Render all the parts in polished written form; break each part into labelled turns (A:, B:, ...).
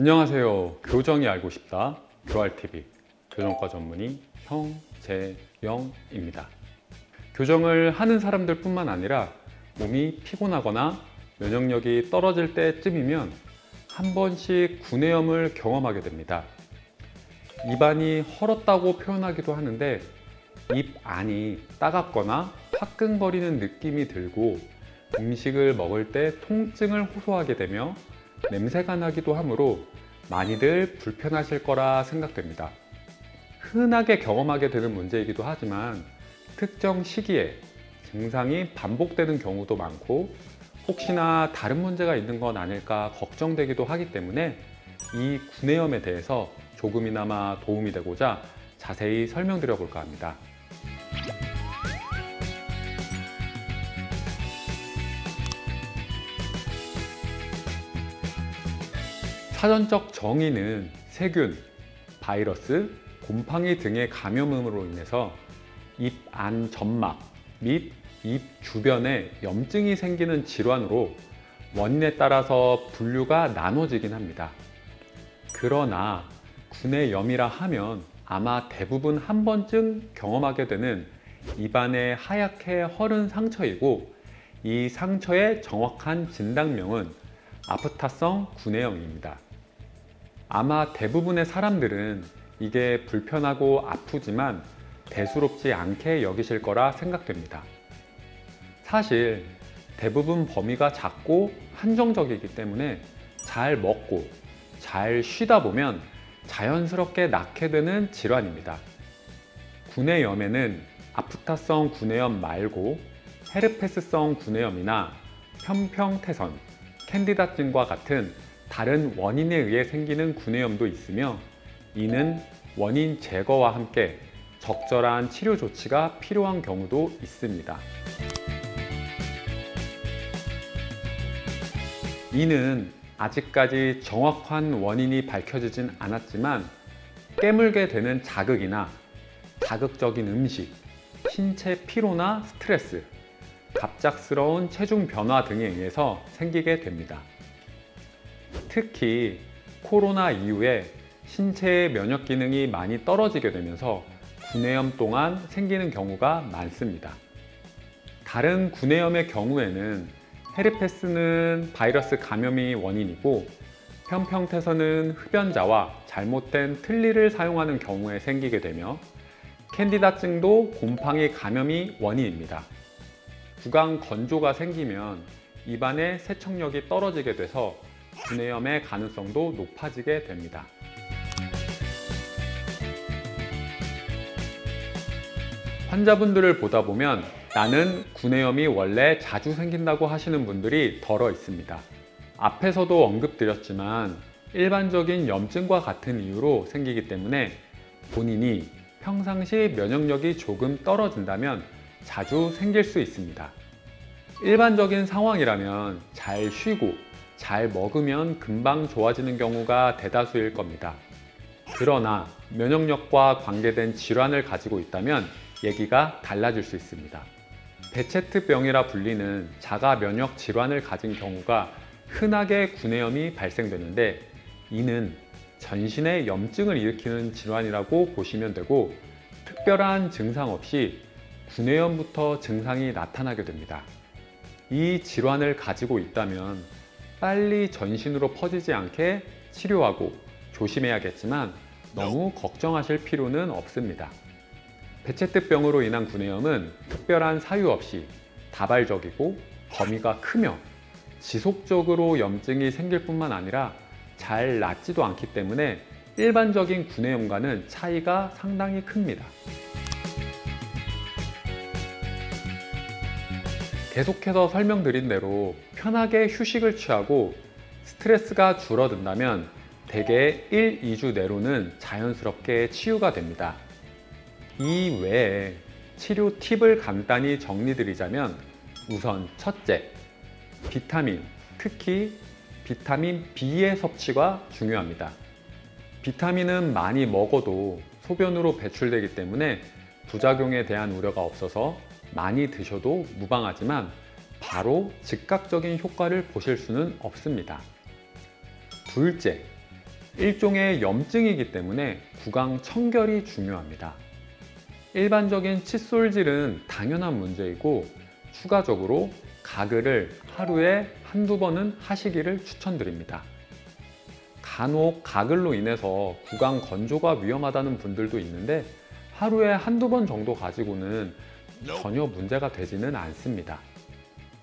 A: 안녕하세요. 교정이 알고 싶다. 교알TV 교정과 전문의 형재영입니다. 교정을 하는 사람들 뿐만 아니라 몸이 피곤하거나 면역력이 떨어질 때쯤이면 한 번씩 구내염을 경험하게 됩니다. 입안이 헐었다고 표현하기도 하는데 입 안이 따갑거나 화끈거리는 느낌이 들고 음식을 먹을 때 통증을 호소하게 되며 냄새가 나기도 하므로 많이들 불편하실 거라 생각됩니다. 흔하게 경험하게 되는 문제이기도 하지만 특정 시기에 증상이 반복되는 경우도 많고 혹시나 다른 문제가 있는 건 아닐까 걱정되기도 하기 때문에 이 구내염에 대해서 조금이나마 도움이 되고자 자세히 설명드려 볼까 합니다. 사전적 정의는 세균, 바이러스, 곰팡이 등의 감염으로 인해서 입 안 점막 및 입 주변에 염증이 생기는 질환으로 원인에 따라서 분류가 나눠지긴 합니다. 그러나 구내염이라 하면 아마 대부분 한 번쯤 경험하게 되는 입안에 하얗게 헐은 상처이고 이 상처의 정확한 진단명은 아프타성 구내염입니다. 아마 대부분의 사람들은 이게 불편하고 아프지만 대수롭지 않게 여기실 거라 생각됩니다. 사실 대부분 범위가 작고 한정적이기 때문에 잘 먹고 잘 쉬다 보면 자연스럽게 낫게 되는 질환입니다. 구내염에는 아프타성 구내염 말고 헤르페스성 구내염이나 편평태선, 캔디다증과 같은 다른 원인에 의해 생기는 구내염도 있으며 이는 원인 제거와 함께 적절한 치료 조치가 필요한 경우도 있습니다. 이는 아직까지 정확한 원인이 밝혀지진 않았지만 깨물게 되는 자극이나 자극적인 음식, 신체 피로나 스트레스, 갑작스러운 체중 변화 등에 의해서 생기게 됩니다. 특히 코로나 이후에 신체의 면역 기능이 많이 떨어지게 되면서 구내염 또한 생기는 경우가 많습니다. 다른 구내염의 경우에는 헤르페스는 바이러스 감염이 원인이고 편평태선은 흡연자와 잘못된 틀니를 사용하는 경우에 생기게 되며 캔디다증도 곰팡이 감염이 원인입니다. 구강 건조가 생기면 입안의 세척력이 떨어지게 돼서 구내염의 가능성도 높아지게 됩니다. 환자분들을 보다 보면 나는 구내염이 원래 자주 생긴다고 하시는 분들이 덜어 있습니다. 앞에서도 언급드렸지만 일반적인 염증과 같은 이유로 생기기 때문에 본인이 평상시 면역력이 조금 떨어진다면 자주 생길 수 있습니다. 일반적인 상황이라면 잘 쉬고 잘 먹으면 금방 좋아지는 경우가 대다수일 겁니다. 그러나 면역력과 관계된 질환을 가지고 있다면 얘기가 달라질 수 있습니다. 베체트병이라 불리는 자가 면역 질환을 가진 경우가 흔하게 구내염이 발생되는데 이는 전신에 염증을 일으키는 질환이라고 보시면 되고 특별한 증상 없이 구내염부터 증상이 나타나게 됩니다. 이 질환을 가지고 있다면 빨리 전신으로 퍼지지 않게 치료하고 조심해야겠지만 너무 걱정하실 필요는 없습니다. 베체트병으로 인한 구내염은 특별한 사유 없이 다발적이고 범위가 크며 지속적으로 염증이 생길 뿐만 아니라 잘 낫지도 않기 때문에 일반적인 구내염과는 차이가 상당히 큽니다. 계속해서 설명드린 대로 편하게 휴식을 취하고 스트레스가 줄어든다면 대개 1, 2주 내로는 자연스럽게 치유가 됩니다. 이 외에 치료 팁을 간단히 정리드리자면 우선 첫째, 비타민, 특히 비타민 B의 섭취가 중요합니다. 비타민은 많이 먹어도 소변으로 배출되기 때문에 부작용에 대한 우려가 없어서 많이 드셔도 무방하지만 바로 즉각적인 효과를 보실 수는 없습니다. 둘째, 일종의 염증이기 때문에 구강 청결이 중요합니다. 일반적인 칫솔질은 당연한 문제이고 추가적으로 가글을 하루에 한두 번은 하시기를 추천드립니다. 간혹 가글로 인해서 구강 건조가 위험하다는 분들도 있는데 하루에 한두 번 정도 가지고는 전혀 문제가 되지는 않습니다.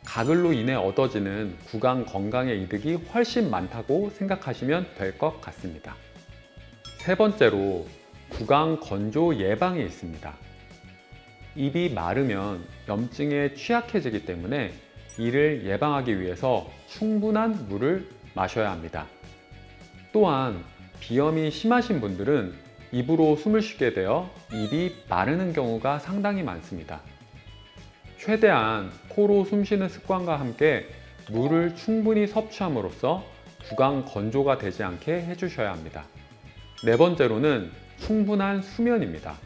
A: 가글로 인해 얻어지는 구강 건강의 이득이 훨씬 많다고 생각하시면 될 것 같습니다. 세 번째로 구강 건조 예방이 있습니다. 입이 마르면 염증에 취약해지기 때문에 이를 예방하기 위해서 충분한 물을 마셔야 합니다. 또한 비염이 심하신 분들은 입으로 숨을 쉬게 되어 입이 마르는 경우가 상당히 많습니다. 최대한 코로 숨쉬는 습관과 함께 물을 충분히 섭취함으로써 구강 건조가 되지 않게 해주셔야 합니다. 네 번째로는 충분한 수면입니다.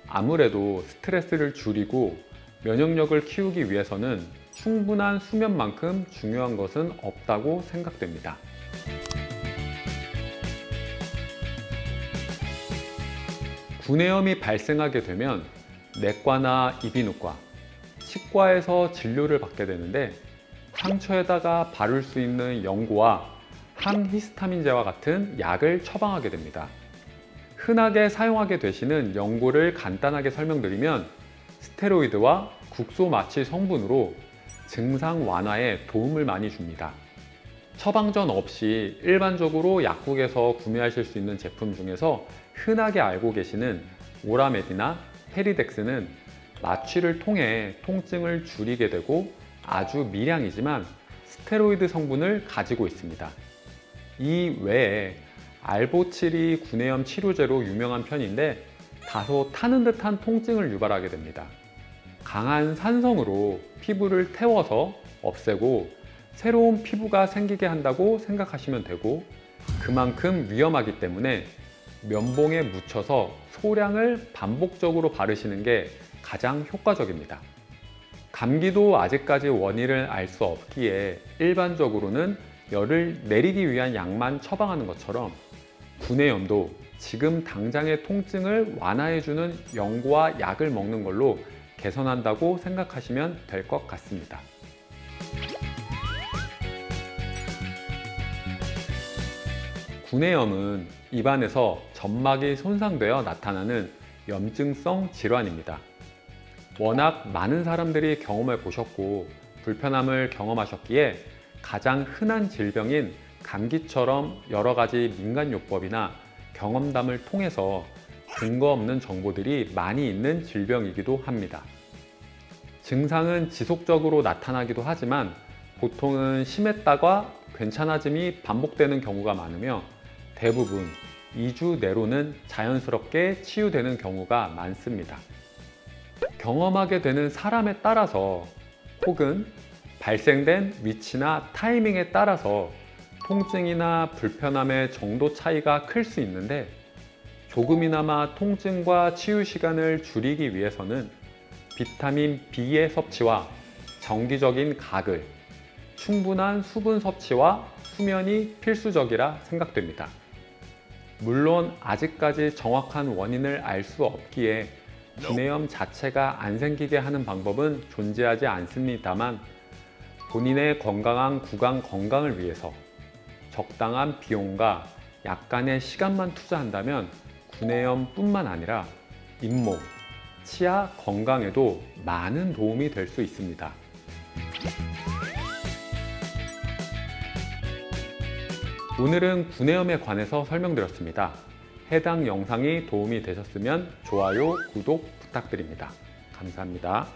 A: 아무래도 스트레스를 줄이고 면역력을 키우기 위해서는 충분한 수면만큼 중요한 것은 없다고 생각됩니다. 구내염이 발생하게 되면 내과나 이비인후과, 치과에서 진료를 받게 되는데 상처에다가 바를 수 있는 연고와 항히스타민제와 같은 약을 처방하게 됩니다. 흔하게 사용하게 되시는 연고를 간단하게 설명드리면 스테로이드와 국소마취 성분으로 증상 완화에 도움을 많이 줍니다. 처방전 없이 일반적으로 약국에서 구매하실 수 있는 제품 중에서 흔하게 알고 계시는 오라메디나 페리덱스는 마취를 통해 통증을 줄이게 되고 아주 미량이지만 스테로이드 성분을 가지고 있습니다. 이 외에 알보칠이 구내염 치료제로 유명한 편인데 다소 타는 듯한 통증을 유발하게 됩니다. 강한 산성으로 피부를 태워서 없애고 새로운 피부가 생기게 한다고 생각하시면 되고 그만큼 위험하기 때문에 면봉에 묻혀서 소량을 반복적으로 바르시는 게 가장 효과적입니다. 감기도 아직까지 원인을 알 수 없기에 일반적으로는 열을 내리기 위한 약만 처방하는 것처럼 구내염도 지금 당장의 통증을 완화해주는 연고와 약을 먹는 걸로 개선한다고 생각하시면 될 것 같습니다. 구내염은 입안에서 점막이 손상되어 나타나는 염증성 질환입니다. 워낙 많은 사람들이 경험해 보셨고 불편함을 경험하셨기에 가장 흔한 질병인 감기처럼 여러 가지 민간요법이나 경험담을 통해서 근거 없는 정보들이 많이 있는 질병이기도 합니다. 증상은 지속적으로 나타나기도 하지만 보통은 심했다가 괜찮아짐이 반복되는 경우가 많으며 대부분 2주 내로는 자연스럽게 치유되는 경우가 많습니다. 경험하게 되는 사람에 따라서 혹은 발생된 위치나 타이밍에 따라서 통증이나 불편함의 정도 차이가 클 수 있는데 조금이나마 통증과 치유 시간을 줄이기 위해서는 비타민 B의 섭취와 정기적인 가글, 충분한 수분 섭취와 수면이 필수적이라 생각됩니다. 물론 아직까지 정확한 원인을 알 수 없기에 구내염 자체가 안 생기게 하는 방법은 존재하지 않습니다만 본인의 건강한 구강 건강을 위해서 적당한 비용과 약간의 시간만 투자한다면 구내염뿐만 아니라 잇몸, 치아 건강에도 많은 도움이 될 수 있습니다. 오늘은 구내염에 관해서 설명드렸습니다. 해당 영상이 도움이 되셨으면 좋아요, 구독 부탁드립니다. 감사합니다.